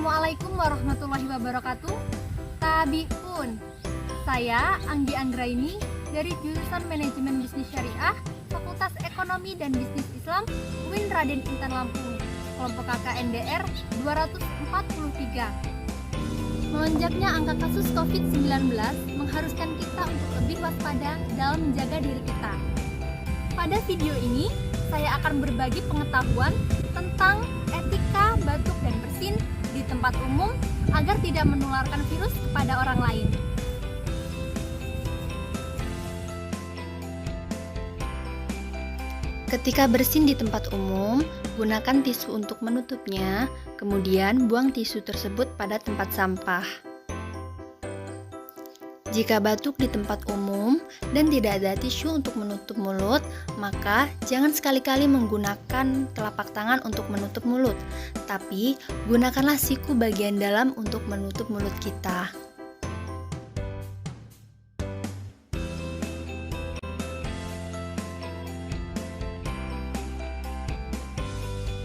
Assalamualaikum warahmatullahi wabarakatuh. Tabiun. Saya Anggi Anggraini dari jurusan Manajemen Bisnis Syariah, Fakultas Ekonomi dan Bisnis Islam, UIN Raden Intan Lampung, kelompok KKNDR 243. Melonjaknya angka kasus COVID-19 mengharuskan kita untuk lebih waspada dalam menjaga diri kita. Pada video ini, saya akan berbagi pengetahuan tentang etika batuk dan bersin di tempat umum agar tidak menularkan virus kepada orang lain. Ketika bersin di tempat umum, gunakan tisu untuk menutupnya, kemudian buang tisu tersebut pada tempat sampah. Jika batuk di tempat umum dan tidak ada tisu untuk menutup mulut, maka jangan sekali-kali menggunakan telapak tangan untuk menutup mulut, tapi gunakanlah siku bagian dalam untuk menutup mulut kita.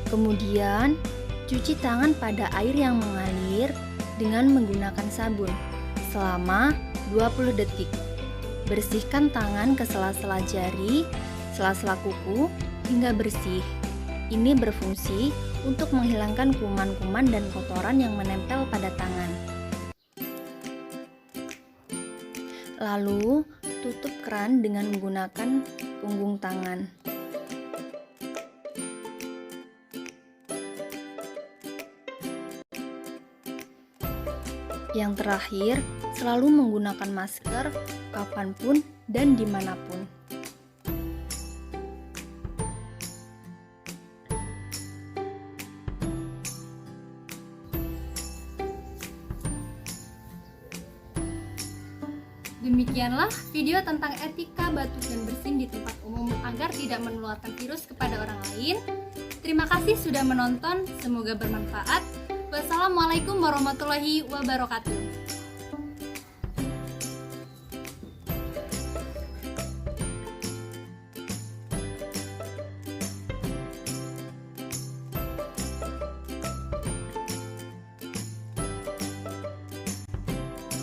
Kemudian, cuci tangan pada air yang mengalir dengan menggunakan sabun selama 20 detik. Bersihkan tangan ke sela-sela jari, sela-sela kuku hingga bersih. Ini berfungsi untuk menghilangkan kuman-kuman dan kotoran yang menempel pada tangan. Lalu, tutup keran dengan menggunakan punggung tangan. Yang terakhir, selalu menggunakan masker kapanpun dan dimanapun. Demikianlah video tentang etika batuk dan bersin di tempat umum agar tidak menularkan virus kepada orang lain. Terima kasih sudah menonton, semoga bermanfaat. Wassalamualaikum warahmatullahi wabarakatuh.